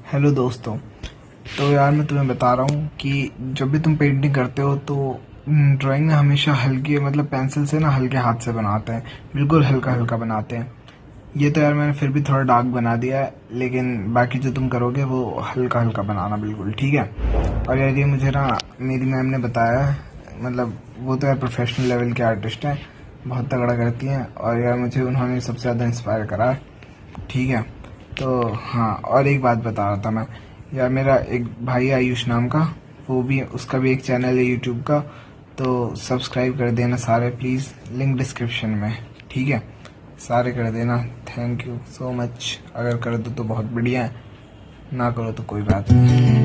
Hello दोस्तों। तो यार मैं तुम्हें बता रहा हूँ कि जब भी तुम पेंटिंग करते हो तो ड्राइंग में हमेशा हल्की मतलब पेंसिल से ना हल्के हाथ से बनाते हैं, बिल्कुल हल्का हल्का बनाते हैं। ये तो यार मैंने फिर भी थोड़ा डार्क बना दिया है, लेकिन बाकी जो तुम करोगे वो हल्का हल्का बनाना, बिल्कुल ठीक है। और यार ये मुझे ना मेरी मैम ने बताया है, मतलब वो तो यार प्रोफेशनल लेवल के आर्टिस्ट हैं, बहुत तगड़ा करती हैं। और यार मुझे उन्होंने सबसे ज़्यादा इंस्पायर करा है, ठीक है। तो हाँ, और एक बात बता रहा था मैं, यार मेरा एक भाई आयुष नाम का, वो भी उसका भी एक चैनल है यूट्यूब का, तो सब्सक्राइब कर देना सारे प्लीज़, लिंक डिस्क्रिप्शन में, ठीक है। सारे कर देना, थैंक यू सो मच। अगर कर दो तो बहुत बढ़िया है, ना करो तो कोई बात नहीं।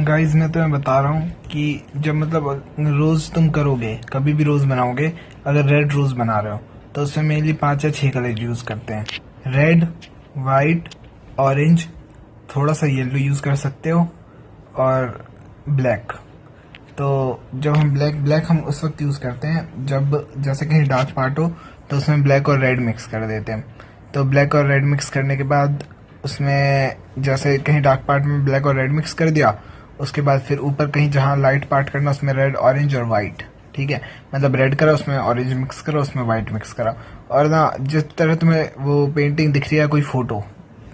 गाइज मैं तुम्हें बता रहा हूँ कि जब मतलब रोज तुम करोगे, कभी भी रोज बनाओगे, अगर रेड रोज बना रहे हो तो उसमें मेनली 5 या 6 कलर यूज करते हैं। रेड, वाइट, ऑरेंज, थोड़ा सा येलो यूज कर सकते हो और ब्लैक। तो जब हम ब्लैक हम उस वक्त यूज करते हैं जब जैसे कहीं डार्क पार्ट हो तो उसमें ब्लैक और रेड मिक्स कर देते हैं। तो ब्लैक और रेड मिक्स करने के बाद उसमें जैसे कहीं डार्क पार्ट में ब्लैक और रेड मिक्स कर दिया, उसके बाद फिर ऊपर कहीं जहाँ लाइट पार्ट करना उसमें रेड, ऑरेंज और वाइट, ठीक है। मतलब रेड करा उसमें ऑरेंज मिक्स करा, उसमें वाइट मिक्स करा। और ना जिस तरह तुम्हें वो पेंटिंग दिख रही है, कोई फोटो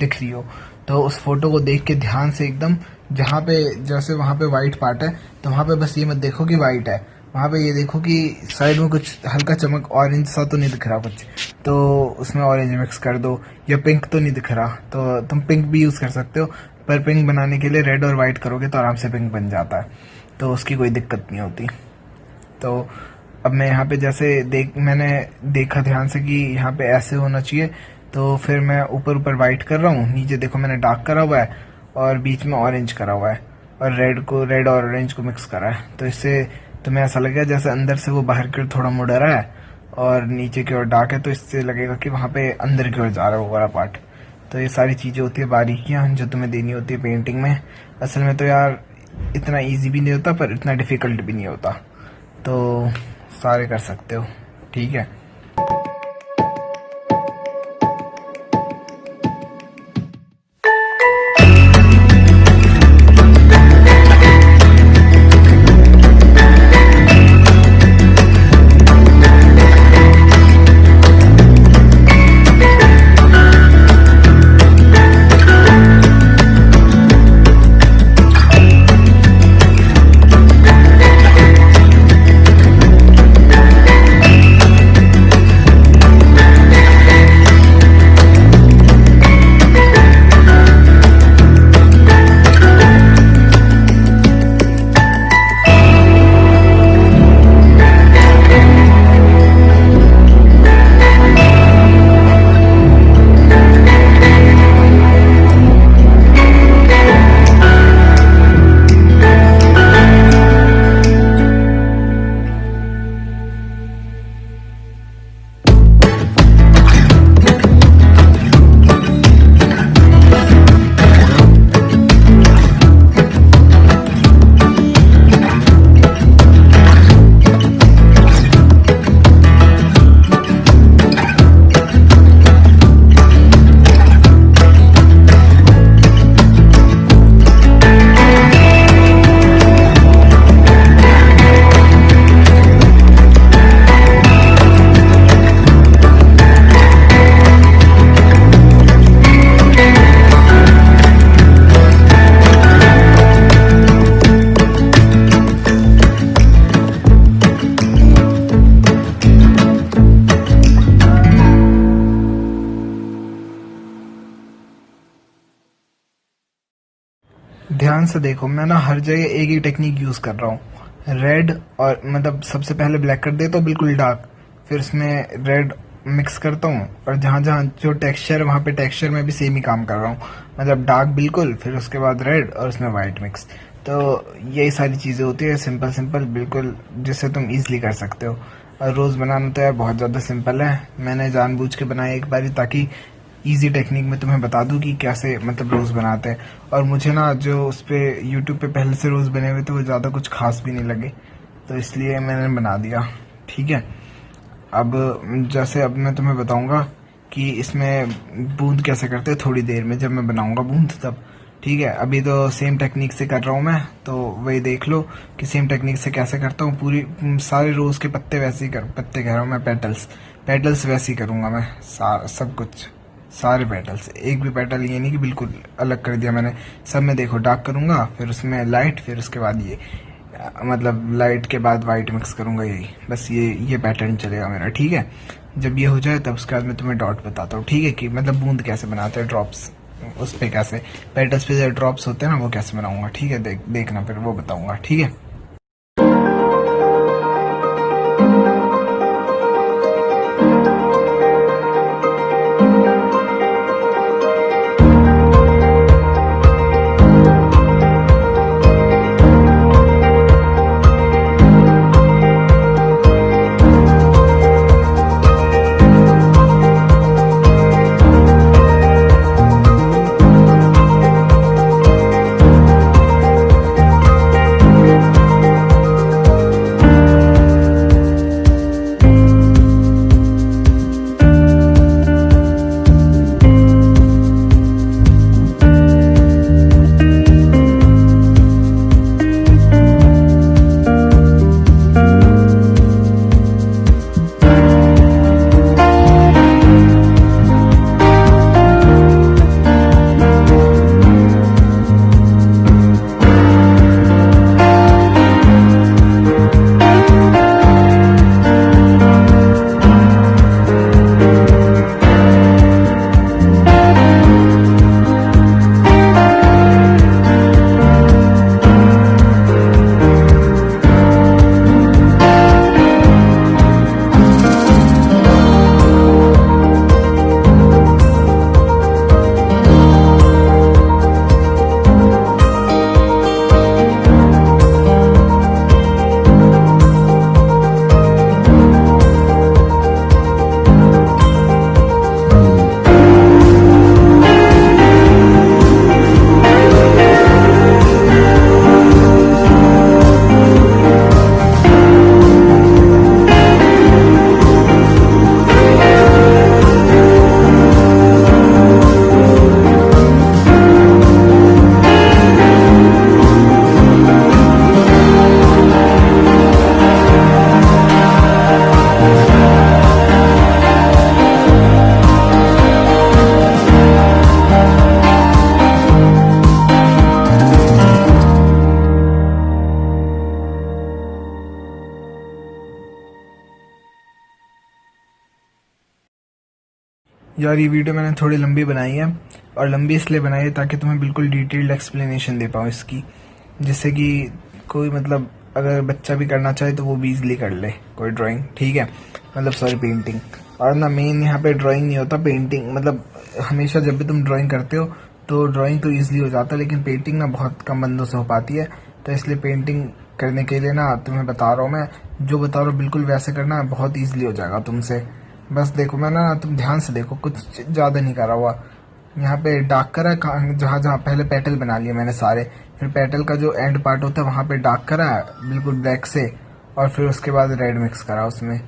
दिख रही हो, तो उस फोटो को देख के ध्यान से एकदम, जहाँ पे जैसे वहाँ पे वाइट पार्ट है तो वहाँ पे बस ये मत देखो कि वाइट है, वहाँ पे ये देखो कि साइड में कुछ हल्का चमक ऑरेंज सा तो नहीं दिख रहा कुछ, तो उसमें ऑरेंज मिक्स कर दो। या पिंक तो नहीं दिख रहा तो तुम पिंक भी यूज़ कर सकते हो, पर पिंक बनाने के लिए रेड और वाइट करोगे तो आराम से पिंक बन जाता है, तो उसकी कोई दिक्कत नहीं होती। तो अब मैं यहाँ पे जैसे मैंने देखा ध्यान से कि यहाँ पे ऐसे होना चाहिए, तो फिर मैं ऊपर ऊपर वाइट कर रहा हूँ, नीचे देखो मैंने डार्क करा हुआ है और बीच में ऑरेंज करा हुआ है और रेड और ऑरेंज को मिक्स करा है। तो इससे तुम्हें ऐसा लगेगा जैसे अंदर से वो बाहर की ओर थोड़ा मुड़ रहा है और नीचे की ओर डार्क है, तो इससे लगेगा कि वहाँ पे अंदर की ओर जा रहा है वो वाला पार्ट। तो ये सारी चीज़ें होती है, बारीकियाँ जो तुम्हें देनी होती है पेंटिंग में। असल में तो यार इतना इजी भी नहीं होता पर इतना डिफ़िकल्ट भी नहीं होता, तो सारे कर सकते हो, ठीक है। ध्यान से देखो, मैं ना हर जगह एक ही टेक्निक यूज कर रहा हूँ। रेड और मतलब सबसे पहले ब्लैक कर देता हूँ बिल्कुल डार्क, फिर उसमें रेड मिक्स करता हूँ, और जहाँ जहाँ जो टेक्सचर है वहाँ पे टेक्सचर में भी सेम ही काम कर रहा हूँ। मतलब डार्क बिल्कुल, फिर उसके बाद रेड और उसमें वाइट मिक्स। तो यही सारी चीज़ें होती है, सिंपल सिंपल बिल्कुल, जिससे तुम इजीली कर सकते हो। और रोज़ बनाना तो यार बहुत ज़्यादा सिंपल है, मैंने जानबूझ के बनाया एक बारी ताकि इजी टेक्निक में तुम्हें बता दूं कि कैसे मतलब रोज़ बनाते हैं। और मुझे ना जो उस पर यूट्यूब पे पहले से रोज़ बने हुए थे वो ज़्यादा कुछ खास भी नहीं लगे, तो इसलिए मैंने बना दिया। ठीक है, अब जैसे अब मैं तुम्हें बताऊंगा कि इसमें बूंद कैसे करते हैं थोड़ी देर में, जब मैं बनाऊंगा बूंद तब। ठीक है, अभी तो सेम टेक्निक से कर रहा हूँ मैं, तो वही देख लो कि सेम टेक्निक से कैसे करता हूँ। पूरी सारे रोज़ के पत्ते वैसे ही पत्ते कह रहा हूँ मैं, पेटल्स पेटल्स वैसे ही करूँगा मैं, सब कुछ सारे पेटल्स, एक भी पेटल ये नहीं कि बिल्कुल अलग कर दिया मैंने। सब में देखो डार्क करूँगा, फिर उसमें लाइट, फिर उसके बाद ये मतलब लाइट के बाद वाइट मिक्स करूँगा, यही बस ये पैटर्न चलेगा मेरा। ठीक है, जब ये हो जाए तब उसके बाद मैं तुम्हें डॉट बताता हूँ। ठीक है, कि मतलब बूंद कैसे बनाते हैं, ड्रॉप्स उस पे कैसे, पेटल्स पे जो ड्रॉप्स होते हैं ना वो कैसे बनाऊंगा। ठीक है, देखना फिर वो बताऊंगा। ठीक है। यार ये वीडियो मैंने थोड़ी लंबी बनाई है, और लंबी इसलिए बनाई है ताकि तुम्हें बिल्कुल डिटेल्ड एक्सप्लेनेशन दे पाऊँ इसकी, जिससे कि कोई मतलब अगर बच्चा भी करना चाहे तो वो भी इजीली कर ले कोई ड्राइंग। ठीक है, मतलब सॉरी पेंटिंग। और ना मेन यहाँ पे ड्राइंग नहीं होता, पेंटिंग। मतलब हमेशा जब भी तुम ड्राइंग करते हो तो ड्राइंग तो ईजिली हो जाता है, लेकिन पेंटिंग ना बहुत कम बंदों से हो पाती है। तो इसलिए पेंटिंग करने के लिए ना तुम्हें बता रहा हूँ मैं, जो बता रहा हूँ बिल्कुल वैसे करना, बहुत ईजिली हो जाएगा तुमसे। बस देखो मैं ना, तुम ध्यान से देखो, कुछ ज़्यादा नहीं करा हुआ। यहाँ पे डार्क करा है, जहाँ जहाँ पहले पेटल बना लिए मैंने सारे, फिर पेटल का जो एंड पार्ट होता है वहाँ पे डार्क करा है बिल्कुल ब्लैक से, और फिर उसके बाद रेड मिक्स करा उसमें।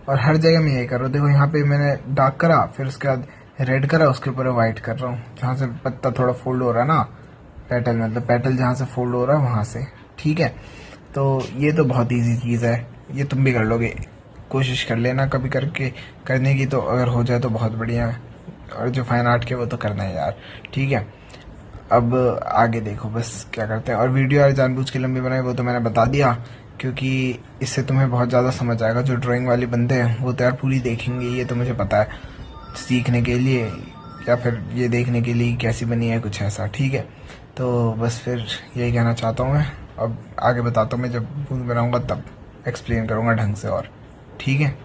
और हर जगह मैं ये कर रहा हूँ, देखो यहाँ पे मैंने डार्क करा, फिर उसके बाद रेड करा, उसके ऊपर वाइट कर रहा हूँ, जहाँ से पत्ता थोड़ा फोल्ड हो रहा है ना, पेटल मतलब पेटल जहाँ से फोल्ड हो रहा है वहाँ से। ठीक है, तो ये तो बहुत ईजी चीज़ है, ये तुम भी कर लोगे। कोशिश कर लेना कभी करके करने की, तो अगर हो जाए तो बहुत बढ़िया है। और जो फाइन आर्ट के वो तो करना है यार। ठीक है, अब आगे देखो बस क्या करते हैं। और वीडियो यार जानबूझ के लंबी बनाई, वो तो मैंने बता दिया, क्योंकि इससे तुम्हें बहुत ज़्यादा समझ आएगा। जो ड्राइंग वाले बंदे हैं वो तो यार पूरी देखेंगे, ये तो मुझे पता है, सीखने के लिए या फिर ये देखने के लिए कैसी बनी है, कुछ ऐसा। ठीक है, तो बस फिर यही कहना चाहता हूँ मैं। अब आगे बताता हूँ, मैं जब बूंद बनाऊँगा तब एक्सप्लेन करूँगा ढंग से, और ठीक है।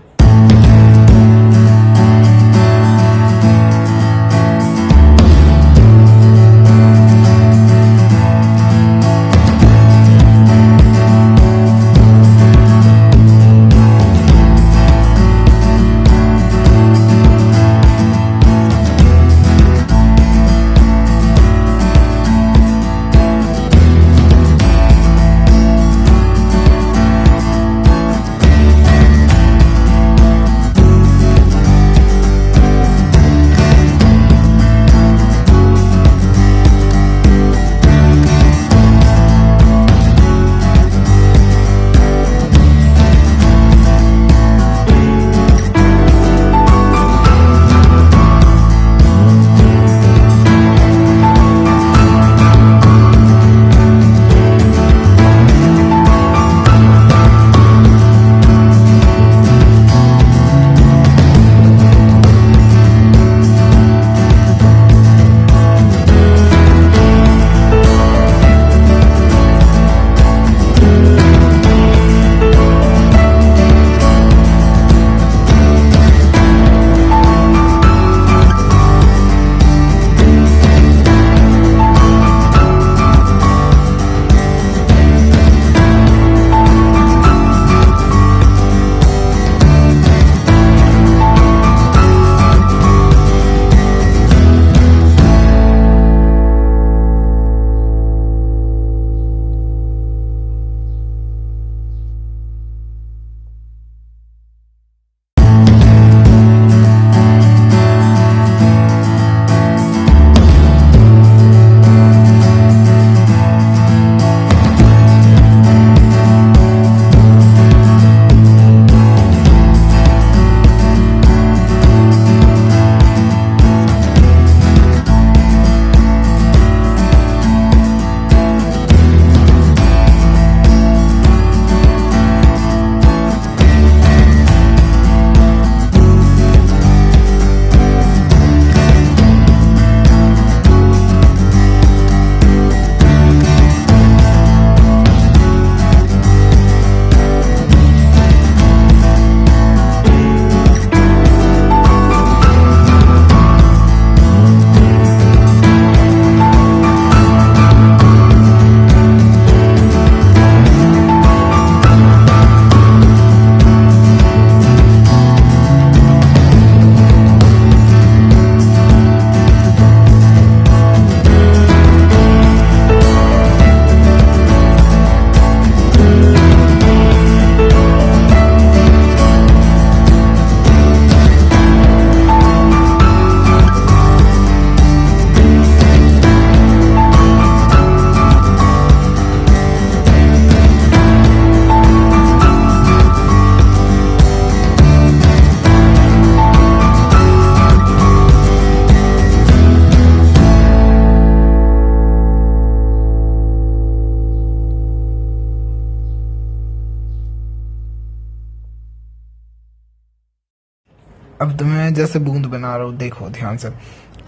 अब तो मैं जैसे बूंद बना रहा हूँ, देखो ध्यान से।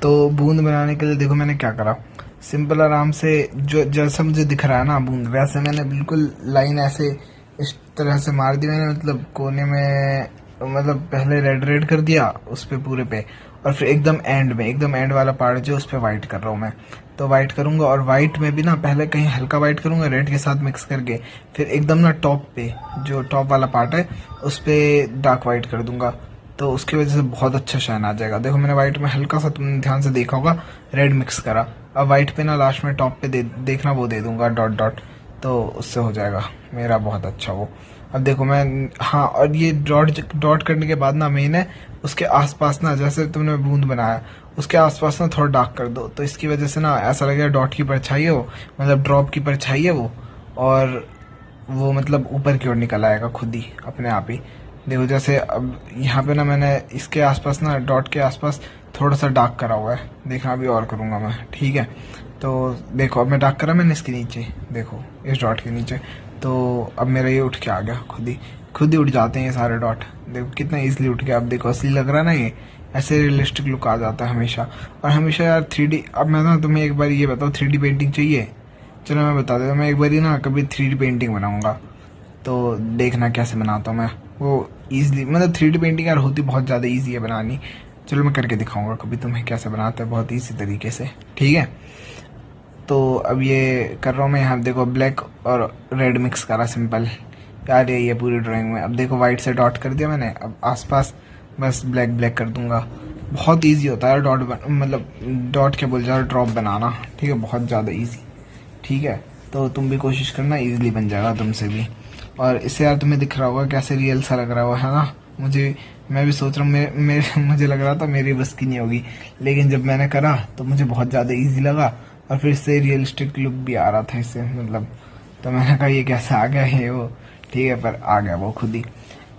तो बूंद बनाने के लिए देखो मैंने क्या करा, सिंपल आराम से जो जैसा मुझे दिख रहा है ना बूंद, वैसे मैंने बिल्कुल लाइन ऐसे इस तरह से मार दी मैंने, मतलब कोने में, मतलब पहले रेड रेड कर दिया उस पे पूरे पे, और फिर एकदम एंड में, एकदम एंड वाला पार्ट जो उस पे वाइट कर रहा हूँ मैं। तो वाइट करूंगा, और वाइट में भी ना पहले कहीं हल्का वाइट करूंगा रेड के साथ मिक्स करके, फिर एकदम ना टॉप पे जो टॉप वाला पार्ट है उस पे डार्क वाइट कर दूंगा। तो उसकी वजह से बहुत अच्छा शाइन आ जाएगा। देखो मैंने व्हाइट में हल्का सा, तुमने ध्यान से देखा होगा, रेड मिक्स करा। अब व्हाइट पे ना लास्ट में टॉप पे देखना वो दे दूंगा डॉट डॉट, तो उससे हो जाएगा मेरा बहुत अच्छा वो। अब देखो मैं, हाँ, और ये डॉट डॉट करने के बाद ना मैंने उसके आसपास ना, जैसे तुमने बूंद बनाया उसके आसपास ना थोड़ा डार्क कर दो, तो इसकी वजह से ना ऐसा लगेगा डॉट की परछाई है वो, मतलब ड्रॉप की परछाई है वो, और वो मतलब ऊपर की ओर निकल आएगा खुद ही अपने आप ही। देखो जैसे अब यहाँ पे ना मैंने इसके आसपास ना, डॉट के आसपास थोड़ा सा डार्क करा हुआ है, देखना अभी और करूँगा मैं, ठीक है। तो देखो अब मैं डार्क करा मैंने इसके नीचे, देखो इस डॉट के नीचे, तो अब मेरा ये उठ के आ गया खुद ही उठ जाते हैं ये सारे डॉट, देखो कितना इजीली उठ गया। अब देखो असली लग रहा है ना, ऐसे रियलिस्टिक लुक आ जाता है हमेशा। और हमेशा यार 3D, अब मैं ना तुम्हें एक बार ये बताऊँ, 3D पेंटिंग चाहिए? चलो मैं बता देता हूँ, मैं एक बार ही ना कभी 3D पेंटिंग बनाऊंगा, तो देखना कैसे बनाता हूँ मैं वो ईजिली। मतलब 3D पेंटिंग यार होती बहुत ज़्यादा ईजी है बनानी। चलो मैं करके दिखाऊंगा कभी तुम्हें कैसे बनाते हैं बहुत ईजी तरीके से, ठीक है? तो अब ये कर रहा हूँ मैं। यहाँ देखो ब्लैक और रेड मिक्स करा, सिंपल यार यही है पूरी ड्राइंग में। अब देखो वाइट से डॉट कर दिया मैंने, अब आसपास बस ब्लैक ब्लैक कर दूंगा। बहुत इजी होता है डॉट मतलब डॉट क्या बोल जाओ, ड्रॉप बनाना, ठीक है? बहुत ज़्यादा इजी, ठीक है? तो तुम भी कोशिश करना, इजीली बन जाएगा तुमसे भी। और इससे यार तुम्हें दिख रहा होगा कैसे रियल सा लग रहा हुआ है ना? मैं भी सोच रहा हूँ मुझे लग रहा था मेरी बस की नहीं होगी, लेकिन जब मैंने करा तो मुझे बहुत ज़्यादा इजी लगा। और फिर से रियलिस्टिक लुक भी आ रहा था इससे, मतलब। तो मैंने कहा ये कैसे आ गया ये वो, ठीक है? पर आ गया वो खुद ही,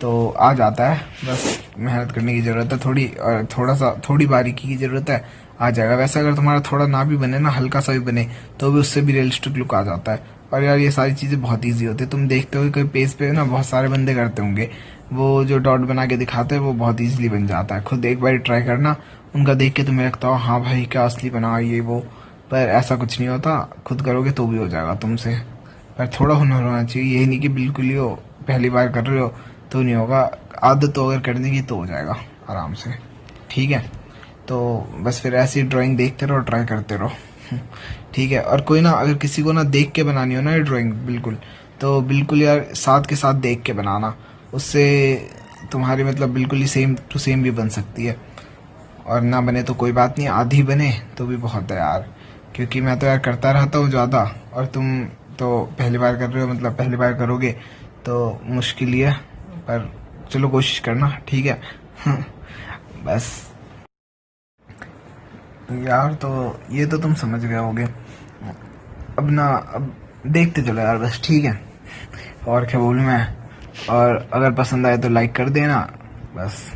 तो आ जाता है। बस मेहनत करने की ज़रूरत है थोड़ी, और थोड़ी बारीकी की ज़रूरत है, आ जाएगा। वैसे अगर तुम्हारा थोड़ा ना भी बने ना, हल्का सा भी बने, तो भी उससे भी रियलिस्टिक लुक आ जाता है। और यार ये सारी चीज़ें बहुत ईजी होती है। तुम देखते हो कोई पेज पे ना बहुत सारे बंदे करते होंगे, वो जो डॉट बना के दिखाते हैं वो बहुत ईजिली बन जाता है। खुद एक बार ट्राई करना, उनका देख के तुम्हें लगता हो हाँ भाई क्या असली बना ये वो, पर ऐसा कुछ नहीं होता। खुद करोगे तो भी हो जाएगा तुमसे, पर थोड़ा हुनर होना चाहिए। यही नहीं कि बिल्कुल ही हो, पहली बार कर रहे हो तो नहीं होगा। आदत तो अगर करने की तो हो जाएगा आराम से, ठीक है? तो बस फिर ऐसी ड्राइंग देखते रहो, ट्राई करते रहो, ठीक है? और कोई ना, अगर किसी को ना देख के बनानी हो ना ये ड्राइंग, बिल्कुल तो बिल्कुल यार साथ के साथ देख के बनाना, उससे तुम्हारी मतलब बिल्कुल ही सेम टू सेम भी बन सकती है। और ना बने तो कोई बात नहीं, आधी बने तो भी बहुत है यार, क्योंकि मैं तो यार करता रहता हूँ ज़्यादा, और तुम तो पहली बार कर रहे हो, मतलब पहली बार करोगे तो मुश्किल ही है। पर चलो कोशिश करना, ठीक है? बस यार, तो ये तो तुम समझ गए होगे। अब ना, अब देखते चलो यार बस, ठीक है? और क्या बोलूँ मैं? और अगर पसंद आए तो लाइक कर देना, बस।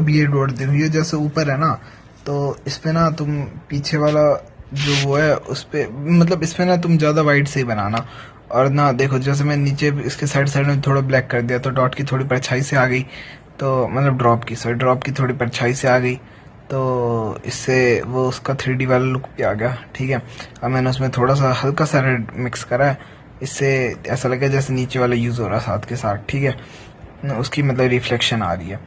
अब ये डॉट देखो, ये जैसे ऊपर है ना, तो इस पे ना तुम पीछे वाला जो वो है उस पे, मतलब इस पे ना तुम ज़्यादा वाइट से ही बनाना। और ना देखो, जैसे मैं नीचे इसके साइड साइड में थोड़ा ब्लैक कर दिया तो डॉट की थोड़ी परछाई से आ गई, तो मतलब ड्रॉप की थोड़ी परछाई से आ गई, तो इससे वो उसका 3D वाला लुक भी आ गया। ठीक है, अब मैंने उसमें थोड़ा सा हल्का सा रेड मिक्स करा है, इससे ऐसा लगे जैसे नीचे वाला यूज़ हो रहा है साथ के साथ। ठीक है ना, उसकी मतलब रिफ्लेक्शन आ रही है।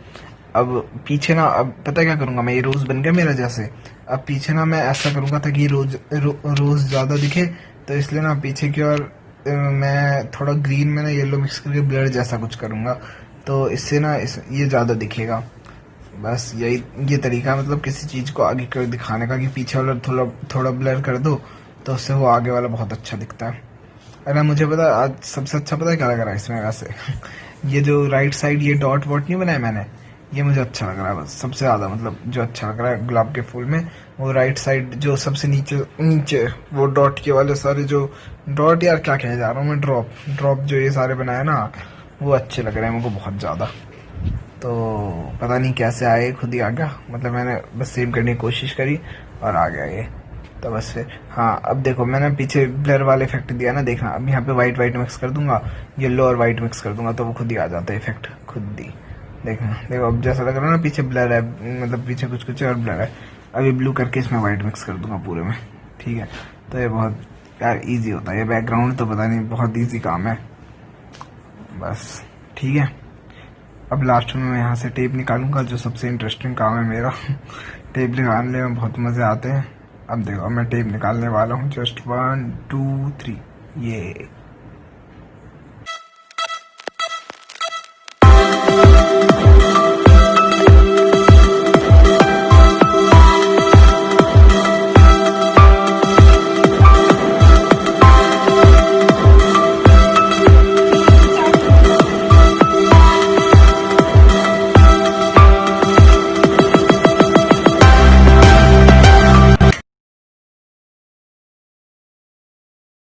अब पीछे ना, अब पता है क्या करूँगा मैं, ये रोज़ बन गया मेरा जैसे। अब पीछे ना मैं ऐसा करूँगा ताकि ये रोज़ ज़्यादा दिखे, तो इसलिए ना पीछे की ओर मैं थोड़ा ग्रीन में ना येलो मिक्स करके ब्लर जैसा कुछ करूँगा, तो इससे ना ये ज़्यादा दिखेगा। बस यही ये तरीका है, मतलब किसी चीज़ को आगे कर दिखाने का, कि पीछे वाला थोड़ा थोड़ा ब्लर कर दो तो उससे वो आगे वाला बहुत अच्छा दिखता है। अरे मुझे पता आज सबसे अच्छा पता है क्या लग रहा है इसमें वैसे ये जो राइट साइड ये डॉट वॉट नहीं बनाया मैंने, ये मुझे अच्छा लग रहा है बस सबसे ज़्यादा, मतलब जो अच्छा लग रहा है गुलाब के फूल में, वो राइट साइड जो सबसे नीचे नीचे वो डॉट के वाले सारे जो डॉट, यार क्या कहने जा रहा हूँ मैं, ड्रॉप जो ये सारे बनाए ना, वो अच्छे लग रहे हैं मुझको बहुत ज़्यादा। तो पता नहीं कैसे आए, खुद ही आ गया, मतलब मैंने बस सेव करने की कोशिश करी और आ गया ये। तो बस फिर हाँ, अब देखो मैंने पीछे ब्लर वाला इफेक्ट दिया ना, देखना अब यहाँ पे वाइट वाइट मिक्स कर दूंगा, येलो और वाइट मिक्स कर दूंगा, तो वो खुद ही आ जाता है इफेक्ट खुद ही। देखना देखो, अब जैसा लग रहा है ना पीछे ब्लर है, मतलब पीछे कुछ कुछ और ब्लर है। अभी ब्लू करके इसमें वाइट मिक्स कर दूंगा पूरे में। ठीक है, तो ये बहुत यार इजी होता है ये बैकग्राउंड, तो पता नहीं बहुत इजी काम है बस। ठीक है, अब लास्ट में मैं यहाँ से टेप निकालूंगा, जो सबसे इंटरेस्टिंग काम है मेरा टेप निकालने में बहुत मज़े आते हैं। अब देखो मैं टेप निकालने वाला हूँ, जस्ट 1 2 3 ये